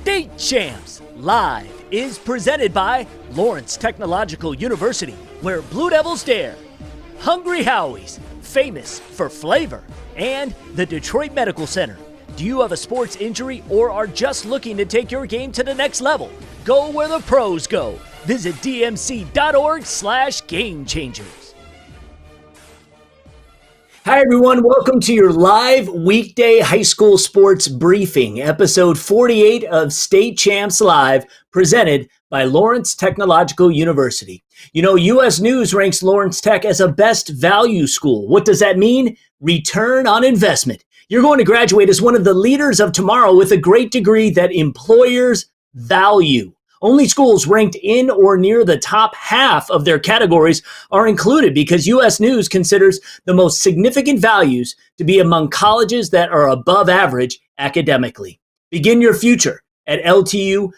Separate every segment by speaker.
Speaker 1: State Champs Live is presented by Lawrence Technological University, where Blue Devils dare. Hungry Howie's, famous for flavor. And the Detroit Medical Center. Do you have a sports injury or are just looking to take your game to the next level? Go where the pros go. Visit dmc.org/gamechangers. Hi, everyone. Welcome to your live weekday high school sports briefing, episode 48 of State Champs Live, presented by Lawrence Technological University. You know, U.S. News ranks Lawrence Tech as a best value school. What does that mean? Return on investment. You're going to graduate as one of the leaders of tomorrow with a great degree that employers value. Only schools ranked in or near the top half of their categories are included because U.S. News considers the most significant values to be among colleges that are above average academically. Begin your future at ltu.edu.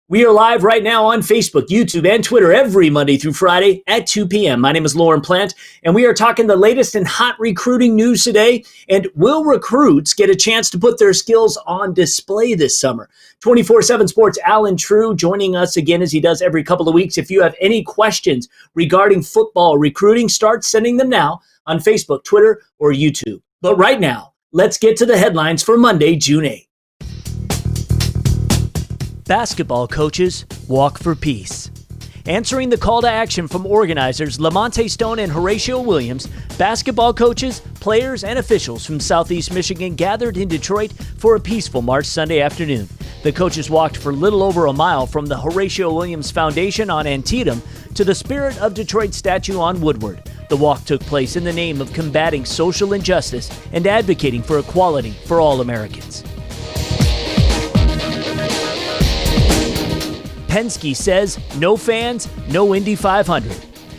Speaker 1: We are live right now on Facebook, YouTube, and Twitter every Monday through Friday at 2 p.m. My name is Lauren Plant, and we are talking the latest and hot recruiting news today. And will recruits get a chance to put their skills on display this summer? 24/7 Sports' Allen Trieu joining us again as he does every couple of weeks. If you have any questions regarding football recruiting, start sending them now on Facebook, Twitter, or YouTube. But right now, let's get to the headlines for Monday, June 8th. Basketball coaches walk for peace. Answering the call to action from organizers Lamonte Stone and Horatio Williams, basketball coaches, players, and officials from Southeast Michigan gathered in Detroit for a peaceful march Sunday afternoon. The coaches walked for little over a mile from the Horatio Williams Foundation on Antietam to the Spirit of Detroit statue on Woodward. The walk took place in the name of combating social injustice and advocating for equality for all Americans. Penske says no fans, no Indy 500.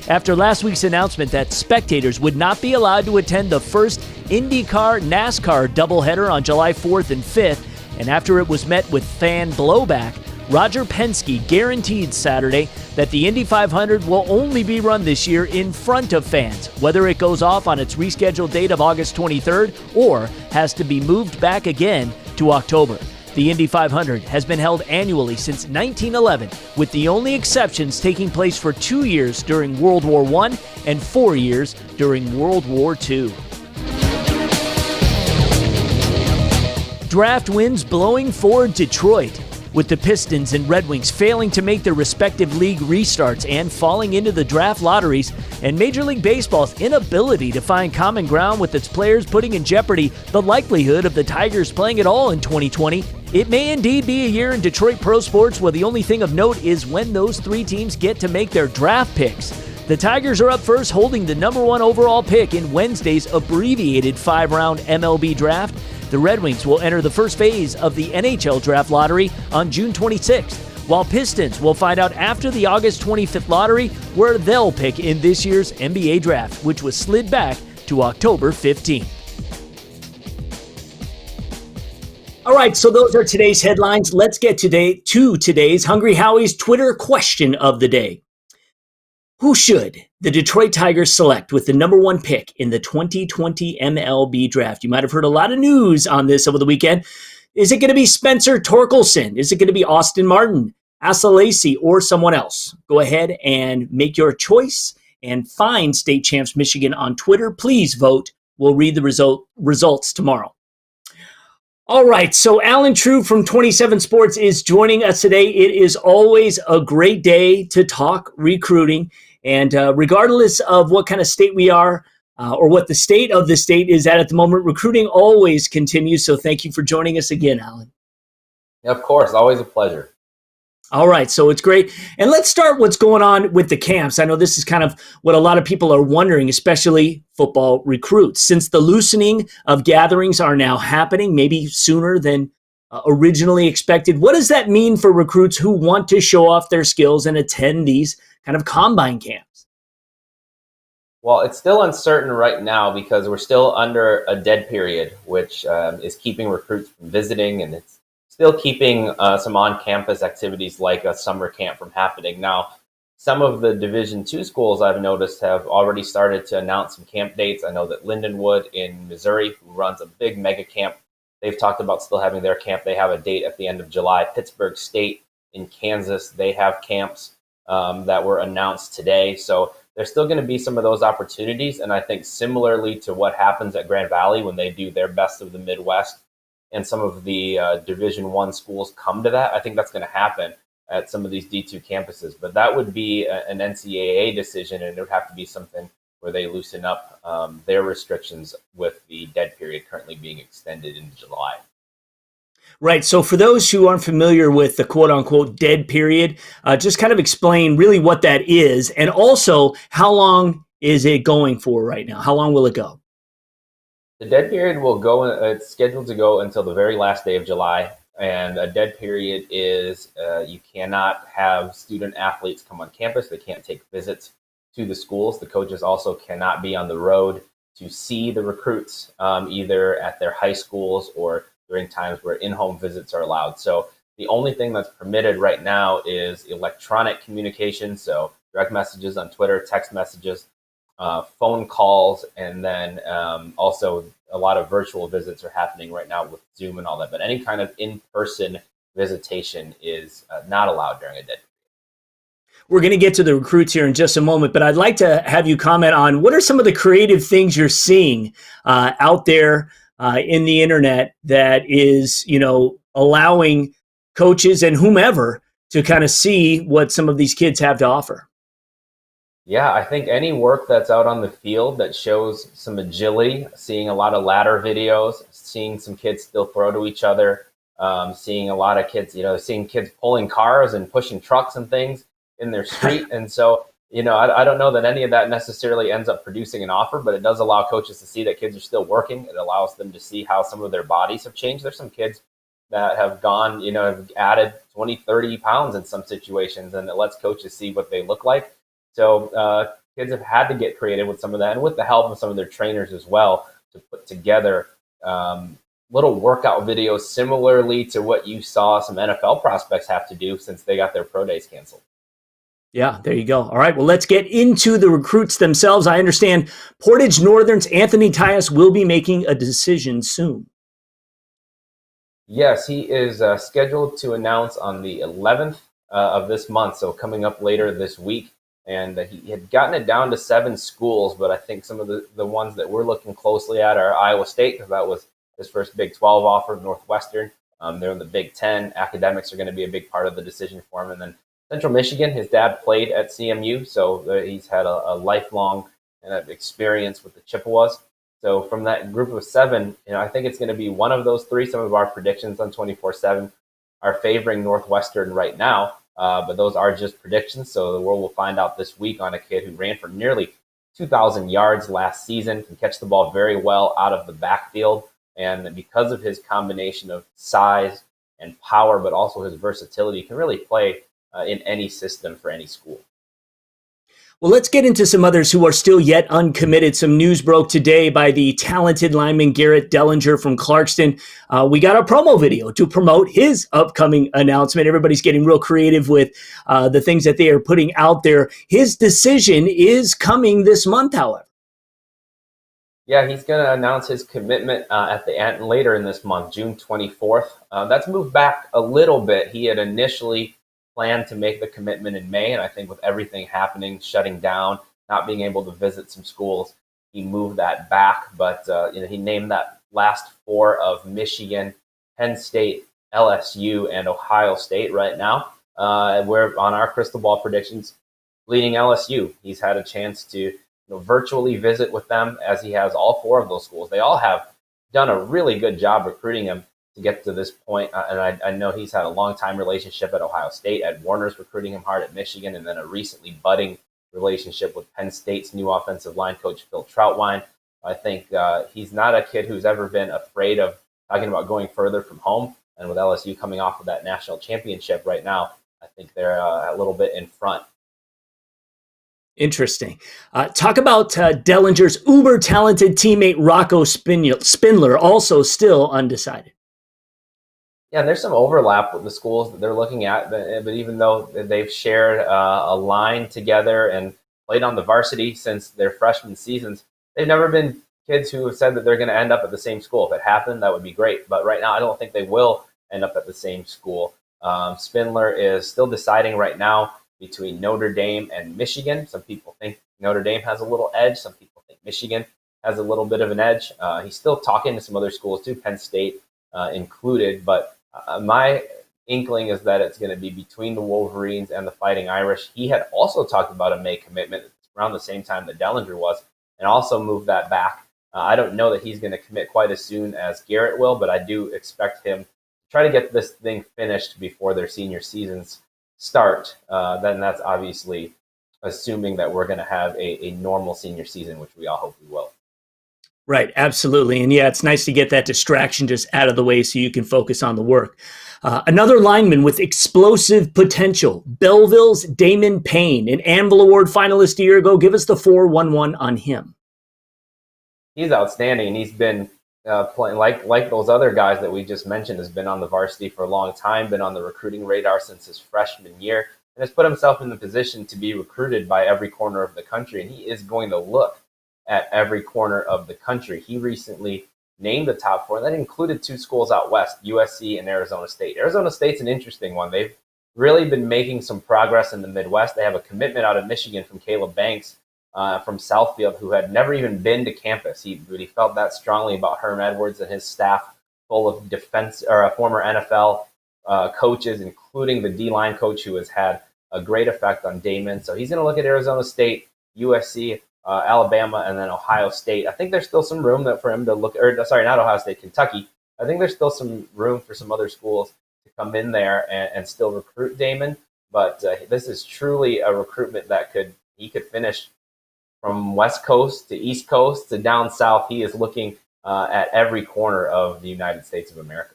Speaker 1: After last week's announcement that spectators would not be allowed to attend the first IndyCar-NASCAR doubleheader on July 4th and 5th, and after it was met with fan blowback, Roger Penske guaranteed Saturday that the Indy 500 will only be run this year in front of fans, whether it goes off on its rescheduled date of August 23rd or has to be moved back again to October. The Indy 500 has been held annually since 1911, with the only exceptions taking place for 2 years during World War I and 4 years during World War II. Draft wins blowing for Detroit, with the Pistons and Red Wings failing to make their respective league restarts and falling into the draft lotteries, and Major League Baseball's inability to find common ground with its players putting in jeopardy the likelihood of the Tigers playing at all in 2020. It may indeed be a year in Detroit pro sports where the only thing of note is when those three teams get to make their draft picks. The Tigers are up first, holding the number 1 overall pick in Wednesday's abbreviated 5-round MLB draft. The Red Wings will enter the first phase of the NHL draft lottery on June 26th, while Pistons will find out after the August 25th lottery where they'll pick in this year's NBA draft, which was slid back to October 15th. All right, so those are today's headlines. Let's get to today's Hungry Howie's Twitter question of the day. Who should the Detroit Tigers select with the number 1 pick in the 2020 MLB draft? You might have heard a lot of news on this over the weekend. Is it going to be Spencer Torkelson? Is it going to be Austin Martin, Asa Lacy, or someone else? Go ahead and make your choice and find State Champs Michigan on Twitter. Please vote. We'll read the results tomorrow. All right, so Allen Trieu from 27 Sports is joining us today. It is always a great day to talk recruiting. And regardless of what kind of state we are or what the state of the state is at the moment, recruiting always continues. So thank you for joining us again, Allen.
Speaker 2: Of course, always a pleasure.
Speaker 1: All right, so it's great. And let's start what's going on with the camps. I know this is kind of what a lot of people are wondering, especially football recruits. Since the loosening of gatherings are now happening, maybe sooner than originally expected, what does that mean for recruits who want to show off their skills and attend these kind of combine camps?
Speaker 2: Well, it's still uncertain right now because we're still under a dead period, which is keeping recruits from visiting, and it's still keeping some on-campus activities like a summer camp from happening. Now, some of the Division II schools I've noticed have already started to announce some camp dates. I know that Lindenwood in Missouri, who runs a big mega camp they've talked about still having their camp. They have a date at the end of July. Pittsburgh State in Kansas, they have camps that were announced today. So there's still going to be some of those opportunities. And I think similarly to what happens at Grand Valley when they do their best of the Midwest and some of the Division I schools come to that, I think that's going to happen at some of these D2 campuses. But that would be an NCAA decision, and it would have to be something where they loosen up their restrictions with the dead period currently being extended into July.
Speaker 1: Right. So for those who aren't familiar with the quote unquote dead period, just kind of explain really what that is, and also how long is it going for right now? How long will it go?
Speaker 2: The dead period will go, it's scheduled to go until the very last day of July. And a dead period is you cannot have student athletes come on campus. They can't take visits to the schools. The coaches also cannot be on the road to see the recruits, either at their high schools or during times where in-home visits are allowed. So the only thing that's permitted right now is electronic communication, so direct messages on Twitter, text messages, phone calls, and then also a lot of virtual visits are happening right now with Zoom and all that. But any kind of in-person visitation is not allowed during a dead period.
Speaker 1: We're going to get to the recruits here in just a moment, but I'd like to have you comment on what are some of the creative things you're seeing out there in the internet that is, allowing coaches and whomever to kind of see what some of these kids have to offer.
Speaker 2: Yeah, I think any work that's out on the field that shows some agility, seeing a lot of ladder videos, seeing some kids still throw to each other, seeing a lot of kids, seeing kids pulling cars and pushing trucks and things in their street. And so, I don't know that any of that necessarily ends up producing an offer, but it does allow coaches to see that kids are still working. It allows them to see how some of their bodies have changed. There's some kids that have gone, have added 20, 30 pounds in some situations, and it lets coaches see what they look like. So kids have had to get creative with some of that, and with the help of some of their trainers as well, to put together little workout videos similarly to what you saw some NFL prospects have to do since they got their pro days canceled.
Speaker 1: Yeah, there you go. All right, well, let's get into the recruits themselves. I understand Portage Northern's Anthony Tyus will be making a decision soon.
Speaker 2: Yes, he is scheduled to announce on the 11th of this month, so coming up later this week. And he had gotten it down to 7 schools, but I think some of the ones that we're looking closely at are Iowa State, because that was his first Big 12 offer, Northwestern. They're in the Big 10. Academics are going to be a big part of the decision for him. And then Central Michigan, his dad played at CMU, so he's had a lifelong experience with the Chippewas. So from that group of 7, I think it's going to be one of those 3. Some of our predictions on 24/7 are favoring Northwestern right now, but those are just predictions. So the world will find out this week on a kid who ran for nearly 2,000 yards last season, can catch the ball very well out of the backfield. And because of his combination of size and power, but also his versatility, can really play in any system for any school.
Speaker 1: Well, let's get into some others who are still yet uncommitted. Some news broke today by the talented lineman Garrett Dellinger from Clarkston. We got a promo video to promote his upcoming announcement. Everybody's getting real creative with the things that they are putting out there. His decision is coming this month, however.
Speaker 2: Yeah, he's going to announce his commitment at the end later in this month, June 24th. That's moved back a little bit. He had initially planned to make the commitment in May, and I think with everything happening, shutting down, not being able to visit some schools, he moved that back. But he named that last 4 of Michigan, Penn State, LSU, and Ohio State right now. We're on our crystal ball predictions leading LSU. He's had a chance to virtually visit with them, as he has all 4 of those schools. They all have done a really good job recruiting him to get to this point. And I know he's had a long-time relationship at Ohio State. Ed Warner's recruiting him hard at Michigan, and then a recently budding relationship with Penn State's new offensive line coach, Phil Troutwine. I think he's not a kid who's ever been afraid of talking about going further from home. And with LSU coming off of that national championship right now, I think they're a little bit in front.
Speaker 1: Interesting. Talk about Dellinger's uber-talented teammate Rocco Spindler, also still undecided.
Speaker 2: Yeah, and there's some overlap with the schools that they're looking at, but even though they've shared a line together and played on the varsity since their freshman seasons, they've never been kids who have said that they're going to end up at the same school. If it happened, that would be great. But right now, I don't think they will end up at the same school. Spindler is still deciding right now between Notre Dame and Michigan. Some people think Notre Dame has a little edge. Some people think Michigan has a little bit of an edge. He's still talking to some other schools too, Penn State included. But my inkling is that it's going to be between the Wolverines and the Fighting Irish. He had also talked about a May commitment around the same time that Dellinger was, and also moved that back. I don't know that he's going to commit quite as soon as Garrett will, but I do expect him to try to get this thing finished before their senior seasons start. Then that's obviously assuming that we're going to have a normal senior season, which we all hope we will.
Speaker 1: Right, absolutely. And yeah, it's nice to get that distraction just out of the way so you can focus on the work. Another lineman with explosive potential, Belleville's Damon Payne, an Anvil Award finalist a year ago. Give us the 4-1-1 on him.
Speaker 2: He's outstanding, and he's been playing like those other guys that we just mentioned, has been on the varsity for a long time, been on the recruiting radar since his freshman year, and has put himself in the position to be recruited by every corner of the country, and he is going to look at every corner of the country. He recently named the top 4. That included 2 schools out west, USC and Arizona State. Arizona State's an interesting one. They've really been making some progress in the Midwest. They have a commitment out of Michigan from Caleb Banks from Southfield, who had never even been to campus. He really felt that strongly about Herm Edwards and his staff, full of defense or former NFL coaches, including the D-line coach who has had a great effect on Damon. So he's going to look at Arizona State, USC, Alabama, and then Ohio State. I think there's still some room for him to look, or sorry, not Ohio State, Kentucky. I think there's still some room for some other schools to come in there and still recruit Damon. But this is truly a recruitment that he could finish from West Coast to East Coast to down South. He is looking at every corner of the United States of America.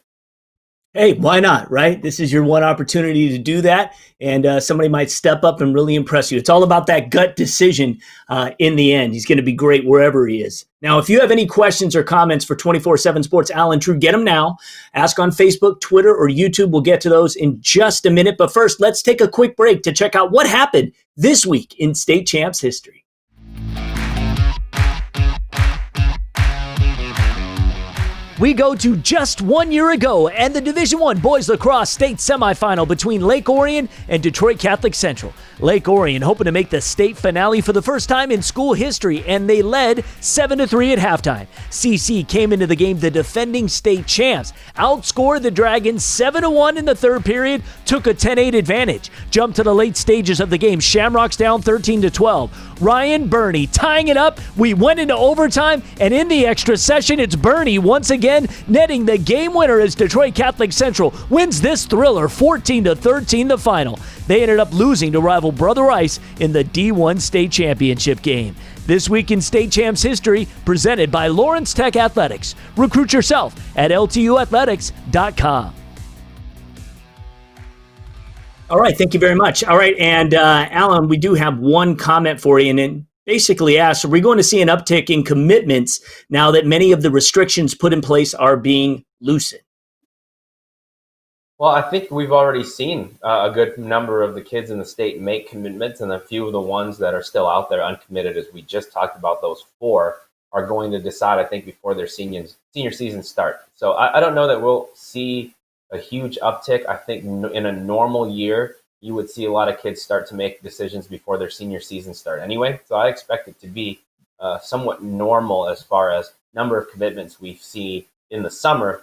Speaker 1: Hey, why not, right? This is your one opportunity to do that, and somebody might step up and really impress you. It's all about that gut decision in the end. He's going to be great wherever he is. Now, if you have any questions or comments for 24/7 Sports Allen Trieu, get them now. Ask on Facebook, Twitter, or YouTube. We'll get to those in just a minute. But first, let's take a quick break to check out what happened this week in state champs history. We go to just 1 year ago and the Division I Boys Lacrosse State Semifinal between Lake Orion and Detroit Catholic Central. Lake Orion hoping to make the state finale for the first time in school history, and they led 7-3 at halftime. CC came into the game the defending state champs, outscored the Dragons 7-1 in the third period, took a 10-8 advantage. Jumped to the late stages of the game, Shamrocks down 13-12. Ryan Burney tying it up. We went into overtime, and in the extra session, it's Burney once again netting the game winner as Detroit Catholic Central wins this thriller 14-13 the final. They ended up losing to rival Brother Rice in the D1 state championship game. This week in state champs history, presented by Lawrence Tech Athletics. Recruit yourself at ltuathletics.com. All right, thank you very much. All right, and Alan, we do have one comment for you, and it basically asks, are we going to see an uptick in commitments now that many of the restrictions put in place are being loosened?
Speaker 2: Well, I think we've already seen a good number of the kids in the state make commitments, and a few of the ones that are still out there uncommitted, as we just talked about, those 4 are going to decide, I think, before their senior season start. So I don't know that we'll see a huge uptick. I think in a normal year, you would see a lot of kids start to make decisions before their senior season start anyway. So I expect it to be somewhat normal as far as number of commitments we see in the summer.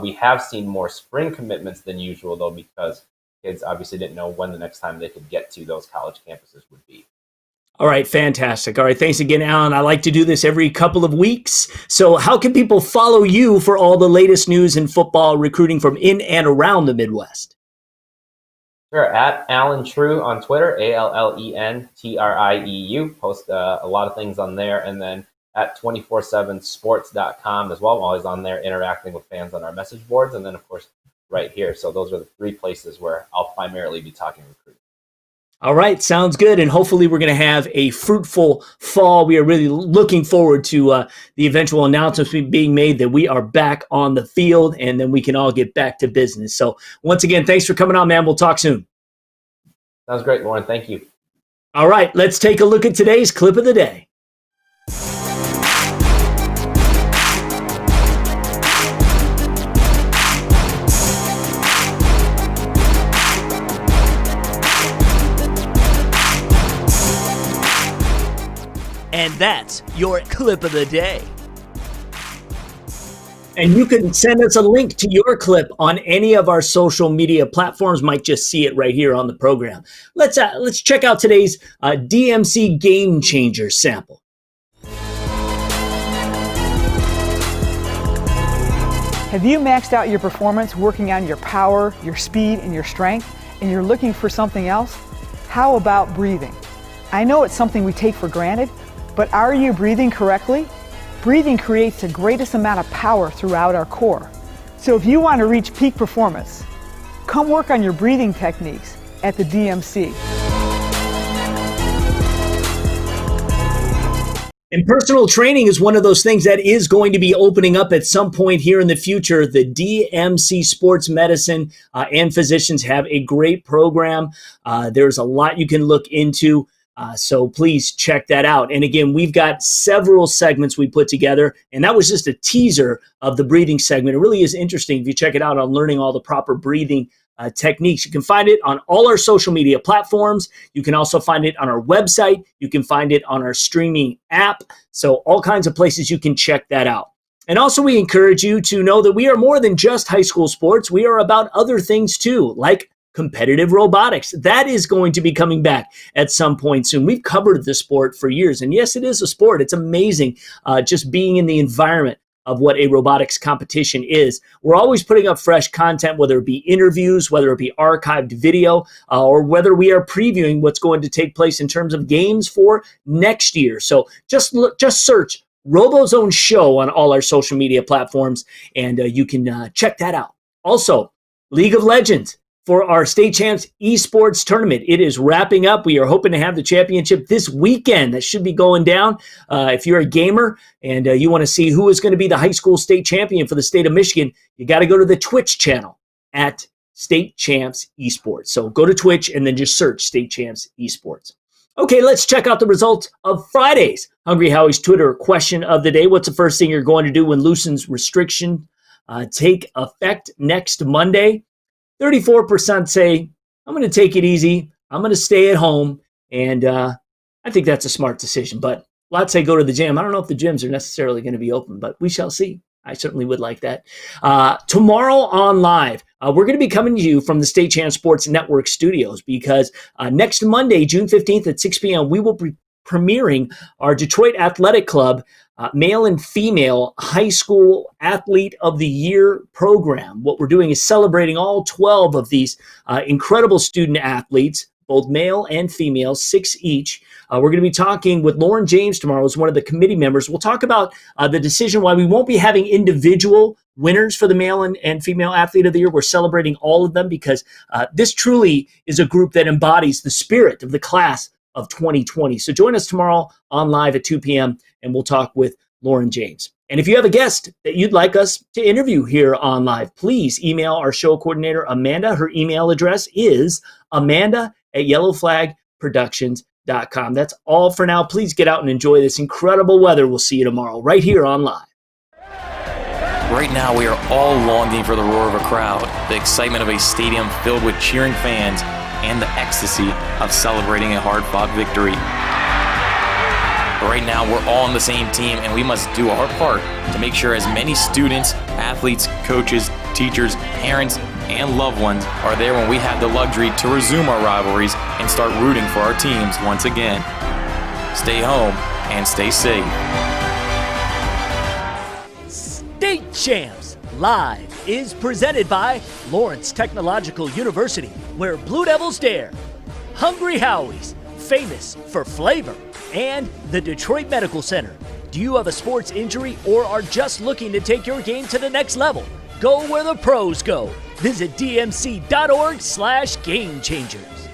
Speaker 2: We have seen more spring commitments than usual, though, because kids obviously didn't know when the next time they could get to those college campuses would be.
Speaker 1: All right, fantastic. All right, thanks again, Alan. I like to do this every couple of weeks. So how can people follow you for all the latest news in football recruiting from in and around the Midwest?
Speaker 2: Sure, at Allen Trieu on Twitter, ALLENTRIEU. Post a lot of things on there. And then at 247sports.com as well. I'm always on there interacting with fans on our message boards. And then, of course, right here. So those are the 3 places where I'll primarily be talking recruiting.
Speaker 1: All right, sounds good. And hopefully we're going to have a fruitful fall. We are really looking forward to the eventual announcements being made that we are back on the field, and then we can all get back to business. So once again, thanks for coming on, man. We'll talk soon.
Speaker 2: Sounds great, Lauren. Thank you.
Speaker 1: All right, let's take a look at today's clip of the day. And that's your clip of the day. And you can send us a link to your clip on any of our social media platforms. Might just see it right here on the program. Let's check out today's DMC Game Changer sample.
Speaker 3: Have you maxed out your performance working on your power, your speed, and your strength, and you're looking for something else? How about breathing? I know it's something we take for granted, but are you breathing correctly? Breathing creates the greatest amount of power throughout our core. So if you want to reach peak performance, come work on your breathing techniques at the DMC.
Speaker 1: And personal training is one of those things that is going to be opening up at some point here in the future. The DMC Sports Medicine and physicians have a great program. There's a lot you can look into. So please check that out. And again, we've got several segments we put together, and that was just a teaser of the breathing segment. It really is interesting if you check it out on learning all the proper breathing techniques. You can find it on all our social media platforms. You can also find it on our website. You can find it on our streaming app. So all kinds of places you can check that out. And also we encourage you to know that we are more than just high school sports. We are about other things too, like competitive robotics. That is going to be coming back at some point soon. We've covered the sport for years. And yes, it is a sport. It's amazing just being in the environment of what a robotics competition is. We're always putting up fresh content, whether it be interviews, whether it be archived video, or whether we are previewing what's going to take place in terms of games for next year. So just search RoboZone Show on all our social media platforms, and you can check that out. Also, League of Legends for our State Champs Esports Tournament. It is wrapping up. We are hoping to have the championship this weekend. That should be going down. If you're a gamer and you want to see who is going to be the high school state champion for the state of Michigan, you got to go to the Twitch channel at State Champs Esports. So go to Twitch and then just search State Champs Esports. Okay, let's check out the results of Friday's Hungry Howie's Twitter question of the day. What's the first thing you're going to do when loosened restriction take effect next Monday? 34% say, I'm going to take it easy. I'm going to stay at home. And I think that's a smart decision. But lots say go to the gym. I don't know if the gyms are necessarily going to be open, but we shall see. I certainly would like that. Tomorrow on Live, we're going to be coming to you from the State Champs Sports Network studios because next Monday, June 15th at 6 p.m., we will be premiering our Detroit Athletic Club male and female high school athlete of the year program. What we're doing is celebrating all 12 of these incredible student athletes, both male and female, 6 each. We're going to be talking with Lauren James tomorrow as one of the committee members. We'll talk about the decision why we won't be having individual winners for the male and female athlete of the year. We're celebrating all of them because this truly is a group that embodies the spirit of the class of 2020. So join us tomorrow on Live at 2 p.m. and we'll talk with Lauren James. And if you have a guest that you'd like us to interview here on Live, please email our show coordinator, Amanda. Her email address is amanda@yellowflagproductions.com. That's all for now. Please get out and enjoy this incredible weather. We'll see you tomorrow right here on Live.
Speaker 4: Right now, we are all longing for the roar of a crowd, the excitement of a stadium filled with cheering fans, and the ecstasy of celebrating a hard-fought victory. But right now, we're all on the same team, and we must do our part to make sure as many students, athletes, coaches, teachers, parents, and loved ones are there when we have the luxury to resume our rivalries and start rooting for our teams once again. Stay home and stay safe.
Speaker 1: State Champs Live is presented by Lawrence Technological University, where Blue Devils dare, Hungry Howie's, famous for flavor, and the Detroit Medical Center. Do you have a sports injury or are just looking to take your game to the next level? Go where the pros go. Visit dmc.org/gamechangers.